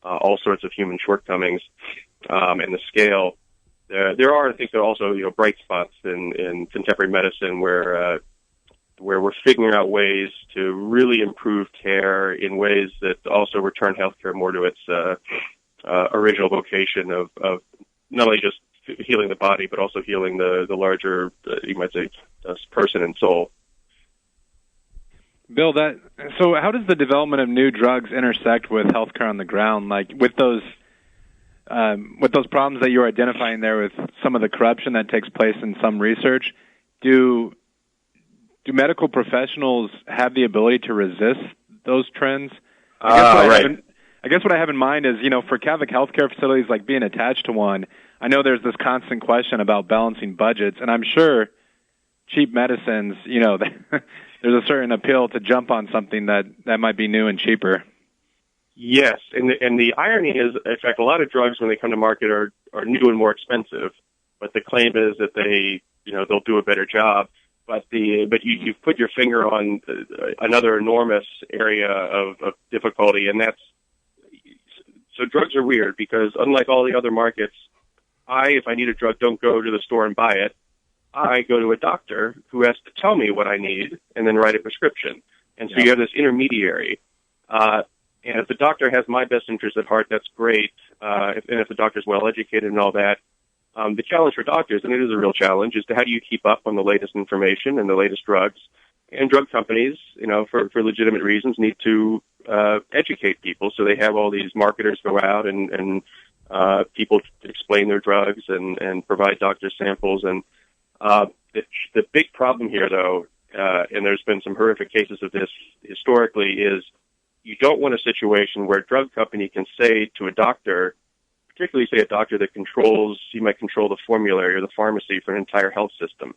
all sorts of human shortcomings and the scale. There are, I think, also bright spots in contemporary medicine where we're figuring out ways to really improve care in ways that also return healthcare more to its original vocation of not only just healing the body but also healing the larger, you might say, person and soul. Bill, so how does the development of new drugs intersect with healthcare on the ground? Like with those problems that you're identifying there with some of the corruption that takes place in some research, do medical professionals have the ability to resist those trends? I guess what I have in mind is, for Catholic healthcare facilities, like being attached to one, I know there's this constant question about balancing budgets, and I'm sure cheap medicines, there's a certain appeal to jump on something that might be new and cheaper. Yes, and the irony is, in fact, a lot of drugs when they come to market are new and more expensive, but the claim is that they'll do a better job. But you've put your finger on another enormous area of difficulty, and so drugs are weird because unlike all the other markets, if I need a drug, don't go to the store and buy it. I go to a doctor who has to tell me what I need and then write a prescription. And so you have this intermediary. And if the doctor has my best interest at heart, that's great. And if the doctor's well-educated and all that, the challenge for doctors, and it is a real challenge, is to how do you keep up on the latest information and the latest drugs? And drug companies, for legitimate reasons, need to educate people. So they have all these marketers go out and people explain their drugs and provide doctor samples. And the big problem here, though, and there's been some horrific cases of this historically, is you don't want a situation where a drug company can say to a doctor, particularly say a doctor that he might control the formulary or the pharmacy for an entire health system.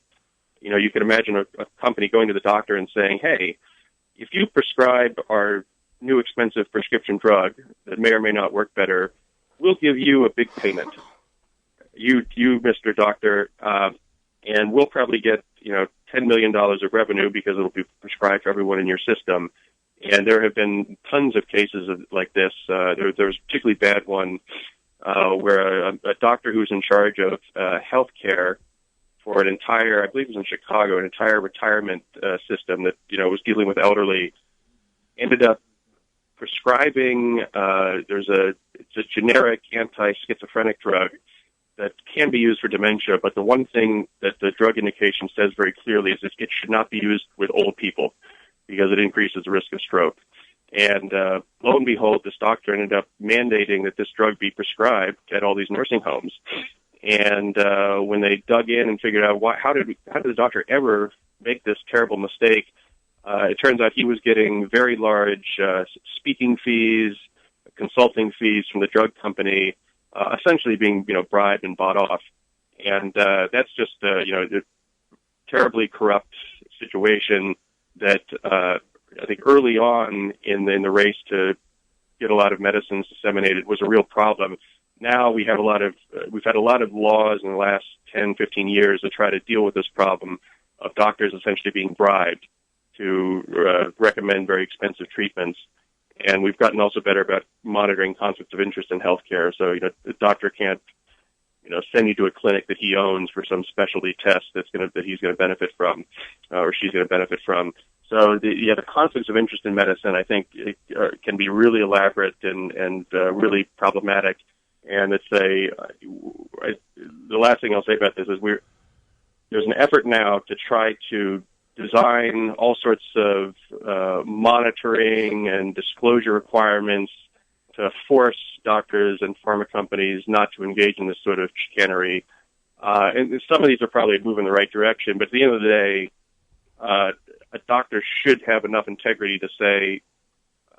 You can imagine a company going to the doctor and saying, hey, if you prescribe our new expensive prescription drug that may or may not work better, we'll give you a big payment. You, Mr. Doctor, and we'll probably get, $10 million of revenue because it'll be prescribed for everyone in your system. And there have been tons of cases like this. There was a particularly bad one where a doctor who's in charge of health care for an entire, I believe it was in Chicago, an entire retirement system that, was dealing with elderly, ended up prescribing, it's a generic anti-schizophrenic drug that can be used for dementia, but the one thing that the drug indication says very clearly is that it should not be used with old people because it increases the risk of stroke. And lo and behold, this doctor ended up mandating that this drug be prescribed at all these nursing homes. And when they dug in and figured out how did the doctor ever make this terrible mistake, it turns out he was getting very large speaking fees, consulting fees from the drug company, essentially being bribed and bought off. And that's just a terribly corrupt situation that I think early on in the race to get a lot of medicines disseminated was a real problem. Now we've had a lot of laws in the last 10, 15 years to try to deal with this problem of doctors essentially being bribed to recommend very expensive treatments. And we've gotten also better about monitoring conflicts of interest in healthcare. So, the doctor can't, send you to a clinic that he owns for some specialty test that he's going to benefit from, or she's going to benefit from. So, the conflicts of interest in medicine, I think, can be really elaborate and really problematic. And the last thing I'll say about this is there's an effort now to try to design all sorts of monitoring and disclosure requirements to force doctors and pharma companies not to engage in this sort of chicanery. And some of these are probably a move in the right direction, but at the end of the day, a doctor should have enough integrity to say,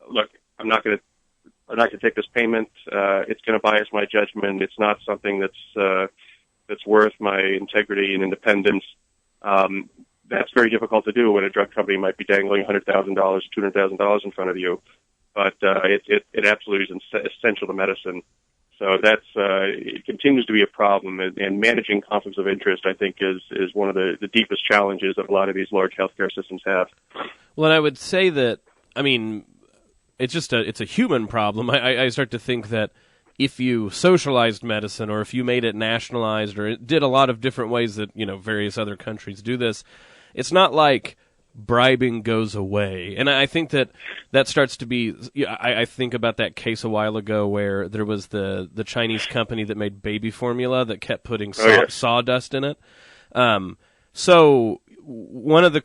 look, I'm not going to take this payment. It's going to bias my judgment. It's not something that's worth my integrity and independence. That's very difficult to do when a drug company might be dangling $100,000, $200,000 in front of you. But it absolutely is essential to medicine. So it continues to be a problem, and managing conflicts of interest, I think, is one of the deepest challenges that a lot of these large healthcare systems have. Well, and I would say that, it's a human problem. I start to think that if you socialized medicine, or if you made it nationalized, or it did a lot of different ways that various other countries do this, it's not like bribing goes away. And I think that starts to be, I think about that case a while ago where there was the Chinese company that made baby formula that kept putting sawdust in it. So one of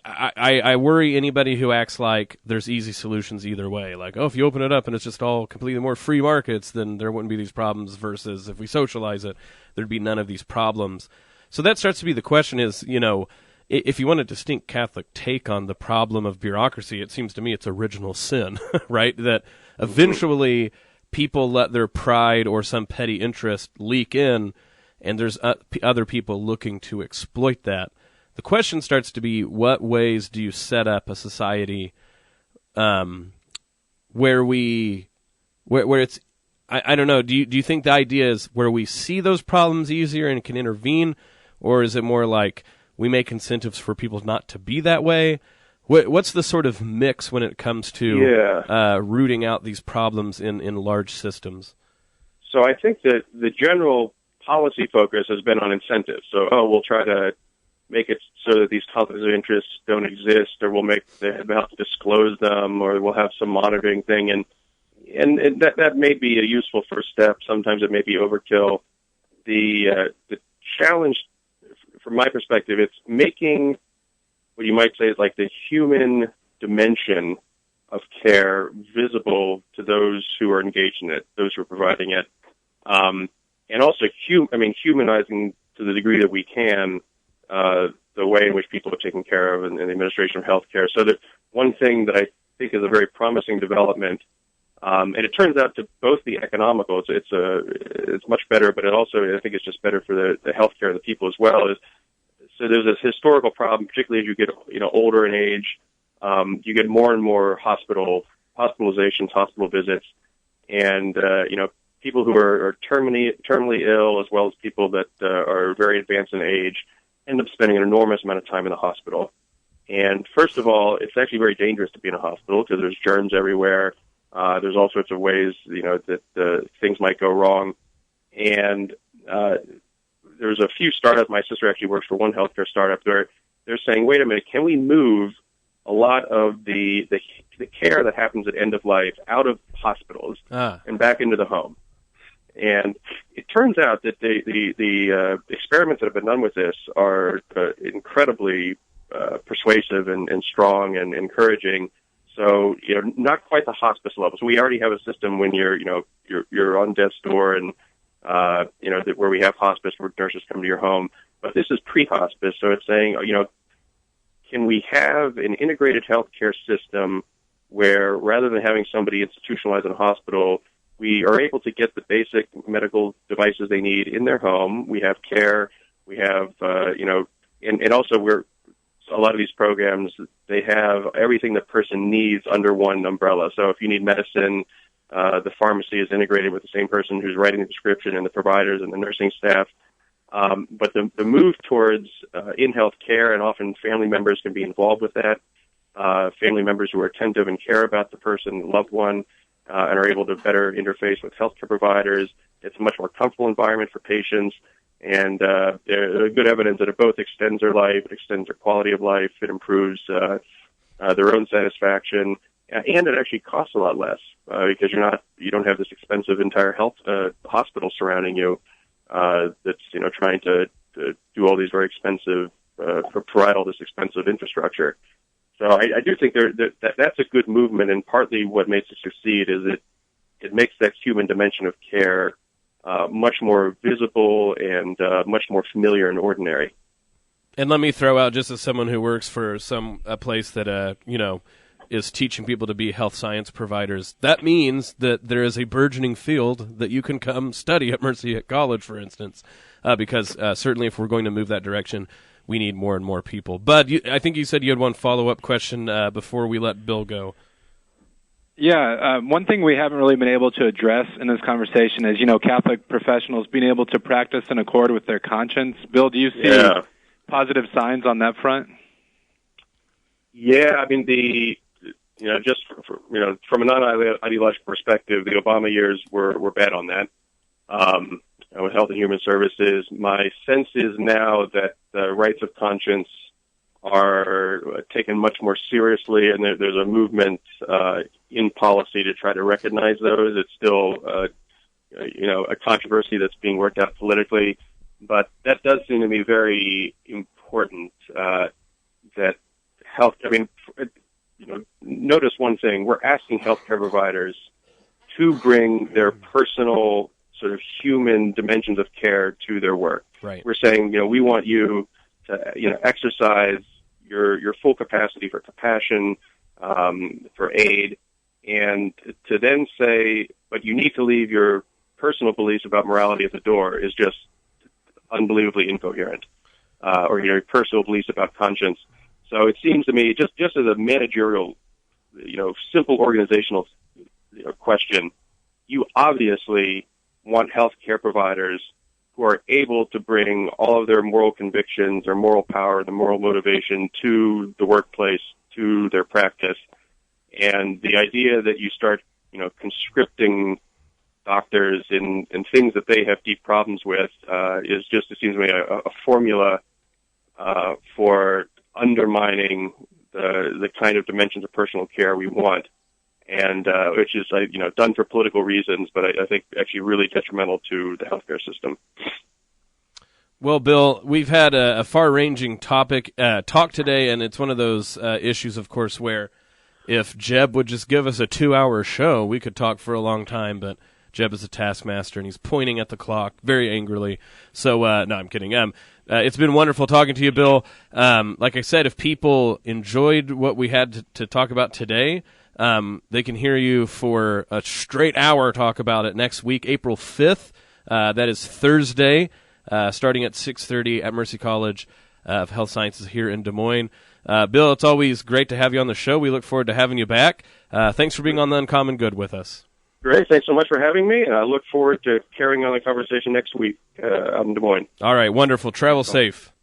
I worry anybody who acts like there's easy solutions either way. Like, if you open it up and it's just all completely more free markets, then there wouldn't be these problems, versus if we socialize it, there'd be none of these problems. So that starts to be the question is, if you want a distinct Catholic take on the problem of bureaucracy, it seems to me it's original sin, right? That eventually people let their pride or some petty interest leak in, and there's other people looking to exploit that. The question starts to be, what ways do you set up a society where it's, I don't know, do you think the idea is where we see those problems easier and can intervene, or is it more like we make incentives for people not to be that way? What's the sort of mix when it comes to rooting out these problems in large systems? So I think that the general policy focus has been on incentives. So, we'll try to make it so that these conflicts of interest don't exist, or we'll have to disclose them, or we'll have some monitoring thing. And that may be a useful first step. Sometimes it may be overkill. The challenge, from my perspective, it's making what you might say is like the human dimension of care visible to those who are engaged in it, those who are providing it, and also humanizing to the degree that we can the way in which people are taken care of in the administration of healthcare. So that one thing that I think is a very promising development, and it turns out to both be economical. It's much better, but it also, I think, it's just better for the healthcare of the people as well. So there's this historical problem, particularly as you get older in age. You get more and more hospitalizations, hospital visits, and people who are terminally ill, as well as people that are very advanced in age, end up spending an enormous amount of time in the hospital. And first of all, it's actually very dangerous to be in a hospital because there's germs everywhere. There's all sorts of ways that things might go wrong. And there's a few startups. My sister actually works for one healthcare startup where they're saying, wait a minute, can we move a lot of the care that happens at end of life out of hospitals and back into the home? And it turns out that the experiments that have been done with this are incredibly persuasive and strong and encouraging. So, not quite the hospice level. So we already have a system when you're on death's door and where we have hospice where nurses come to your home. But this is pre-hospice, so it's saying, can we have an integrated healthcare system where rather than having somebody institutionalized in a hospital, we are able to get the basic medical devices they need in their home. We have care. We have, and also a lot of these programs, they have everything the person needs under one umbrella. So if you need medicine, the pharmacy is integrated with the same person who's writing the prescription and the providers and the nursing staff. But the move towards in-health care, and often family members can be involved with that, family members who are attentive and care about the person, loved one, and are able to better interface with healthcare providers. It's a much more comfortable environment for patients, and there's good evidence that it both extends their life, it extends their quality of life, it improves their own satisfaction, and it actually costs a lot less because you don't have this expensive entire health hospital surrounding you that's trying to do all these very expensive provide all this expensive infrastructure. So I do think that's a good movement, and partly what makes it succeed is it makes that human dimension of care much more visible and much more familiar and ordinary. And let me throw out, just as someone who works for a place that is teaching people to be health science providers, that means that there is a burgeoning field that you can come study at Mercy College, for instance, because certainly if we're going to move that direction, we need more and more people. But I think you said you had one follow-up question before we let Bill go. Yeah, one thing we haven't really been able to address in this conversation is, Catholic professionals being able to practice in accord with their conscience. Bill, do you see positive signs on that front? Yeah, I mean, just from a non-ideological perspective, the Obama years were bad on that. With Health and Human Services, my sense is now that the rights of conscience are taken much more seriously, and there's a movement in policy to try to recognize those. It's still, a controversy that's being worked out politically, but that does seem to me very important. That health. I mean, notice one thing: we're asking healthcare providers to bring their personal sort of human dimensions of care to their work. Right. We're saying, we want you to, exercise your full capacity for compassion, for aid, and to then say, but you need to leave your personal beliefs about morality at the door is just unbelievably incoherent, or your personal beliefs about conscience. So it seems to me, just as a managerial, simple organizational, question, you obviously want healthcare providers who are able to bring all of their moral convictions, their moral power, the moral motivation to the workplace, to their practice. And the idea that you start, conscripting doctors in things that they have deep problems with is just, it seems to me, a formula for undermining the kind of dimensions of personal care we want, and which is done for political reasons, but I think actually really detrimental to the healthcare system. Well, Bill, we've had a far-ranging talk today, and it's one of those issues, of course, where if Jeb would just give us a 2-hour show, we could talk for a long time, but Jeb is a taskmaster, and he's pointing at the clock very angrily. So, no, I'm kidding. It's been wonderful talking to you, Bill. Like I said, if people enjoyed what we had to talk about today, they can hear you for a straight hour talk about it next week, April 5th. That is Thursday. Starting at 6:30 at Mercy College of Health Sciences here in Des Moines. Bill, it's always great to have you on the show. We look forward to having you back. Thanks for being on The Uncommon Good with us. Great. Thanks so much for having me. I look forward to carrying on the conversation next week out in Des Moines. All right. Wonderful. Travel safe.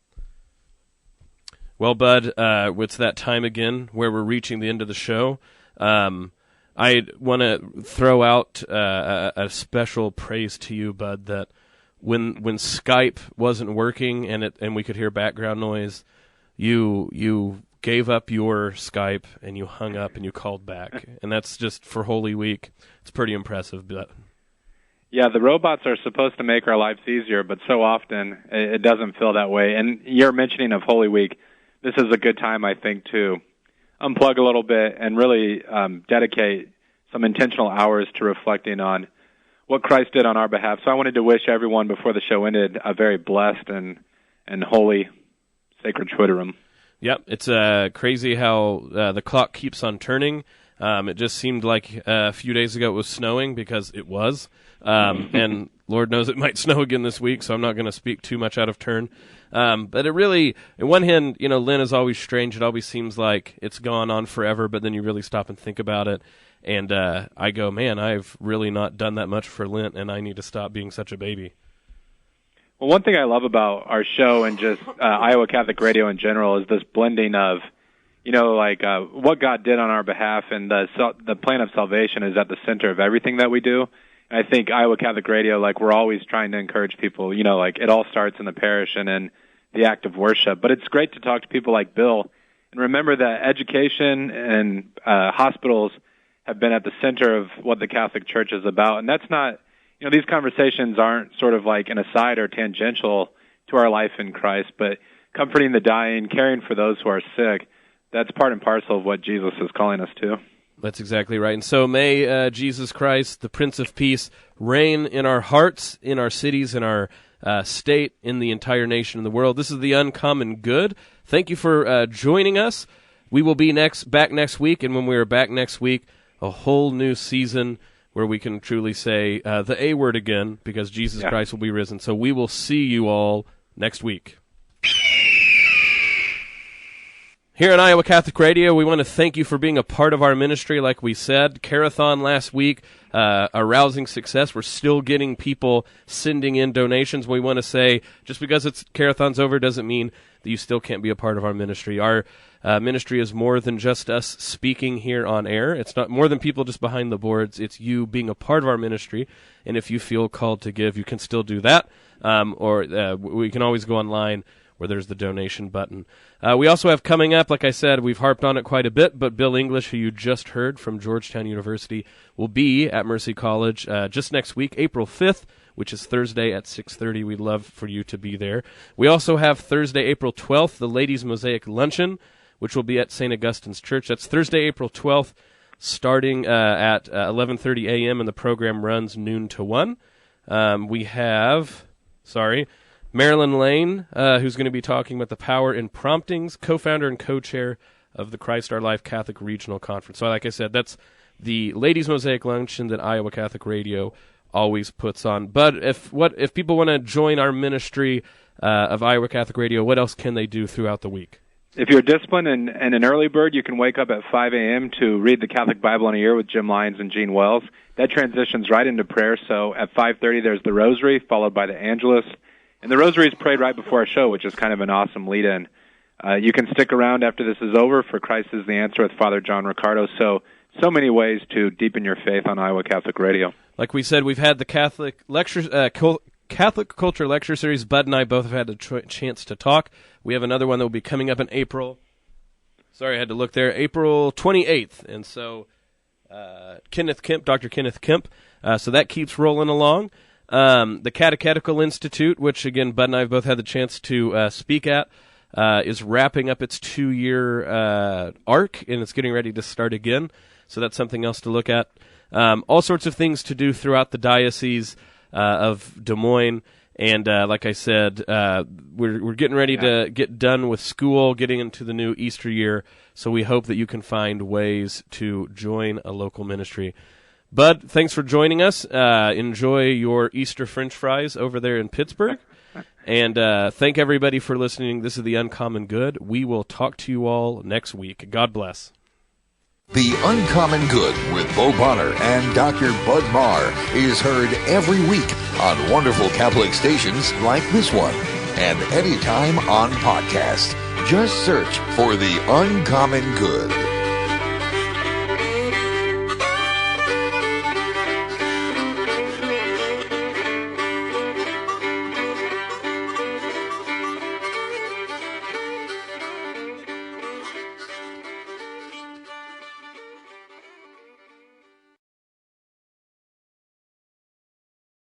Well, Bud, it's that time again where we're reaching the end of the show. I want to throw out a special praise to you, Bud, that when Skype wasn't working and we could hear background noise, you gave up your Skype and you hung up and you called back, and that's just for Holy Week. It's pretty impressive. But yeah, the robots are supposed to make our lives easier, but so often it doesn't feel that way. And your mentioning of Holy Week, this is a good time, I think, to unplug a little bit and really dedicate some intentional hours to reflecting on what Christ did on our behalf. So I wanted to wish everyone before the show ended a very blessed and holy sacred Twitterum. Yep, it's crazy how the clock keeps on turning. It just seemed like a few days ago it was snowing, because it was. And Lord knows it might snow again this week, so I'm not going to speak too much out of turn. But it really, on one hand, Lent is always strange. It always seems like it's gone on forever, but then you really stop and think about it. And I go, man, I've really not done that much for Lent, and I need to stop being such a baby. Well, one thing I love about our show and just Iowa Catholic Radio in general is this blending of, what God did on our behalf, and the plan of salvation is at the center of everything that we do. And I think Iowa Catholic Radio, we're always trying to encourage people, it all starts in the parish and in the act of worship. But it's great to talk to people like Bill and remember that education and hospitals have been at the center of what the Catholic Church is about. And that's not, these conversations aren't sort of like an aside or tangential to our life in Christ, but comforting the dying, caring for those who are sick, that's part and parcel of what Jesus is calling us to. That's exactly right. And so may Jesus Christ, the Prince of Peace, reign in our hearts, in our cities, in our state, in the entire nation, in the world. This is The Uncommon Good. Thank you for joining us. We will be back next week, and when we are back next week, a whole new season where we can truly say the A word again, because Jesus Christ will be risen. So we will see you all next week. Here on Iowa Catholic Radio, we want to thank you for being a part of our ministry. Like we said, Carathon last week, a rousing success. We're still getting people sending in donations. We want to say, just because Carathon's over doesn't mean that you still can't be a part of our ministry. Our ministry is more than just us speaking here on air. It's not more than people just behind the boards. It's you being a part of our ministry. And if you feel called to give, you can still do that. Or we can always go online where there's the donation button. We also have coming up, like I said, we've harped on it quite a bit, but Bill English, who you just heard from Georgetown University, will be at Mercy College just next week, April 5th, which is Thursday at 6:30. We'd love for you to be there. We also have Thursday, April 12th, the Ladies' Mosaic Luncheon, which will be at St. Augustine's Church. That's Thursday, April 12th, starting at 11:30 a.m., and the program runs noon to 1. We have, Marilyn Lane, who's going to be talking about the power in promptings, co-founder and co-chair of the Christ Our Life Catholic Regional Conference. So like I said, that's the Ladies' Mosaic Luncheon that Iowa Catholic Radio always puts on. But if people want to join our ministry of Iowa Catholic Radio, what else can they do throughout the week? If you're disciplined and an early bird, you can wake up at 5 a.m. to read the Catholic Bible in a year with Jim Lyons and Gene Wells. That transitions right into prayer. So at 5:30, there's the Rosary, followed by the Angelus. And the Rosary is prayed right before our show, which is kind of an awesome lead-in. You can stick around after this is over for Christ is the Answer with Father John Ricardo. So many ways to deepen your faith on Iowa Catholic Radio. Like we said, we've had the Catholic lectures, Catholic Culture Lecture Series. Bud and I both have had a chance to talk. We have another one that will be coming up in April. Sorry, I had to look there. April 28th. And so Dr. Kenneth Kemp. So that keeps rolling along. The Catechetical Institute, which, again, Bud and I have both had the chance to speak at, is wrapping up its 2-year arc, and it's getting ready to start again. So that's something else to look at. All sorts of things to do throughout the Diocese of Des Moines. And like I said, we're getting ready to get done with school, getting into the new Easter year. So we hope that you can find ways to join a local ministry. Bud, thanks for joining us. Enjoy your Easter French fries over there in Pittsburgh. And thank everybody for listening. This is The Uncommon Good. We will talk to you all next week. God bless. The Uncommon Good with Bo Bonner and Dr. Bud Marr is heard every week on wonderful Catholic stations like this one, and anytime on podcast. Just search for The Uncommon Good.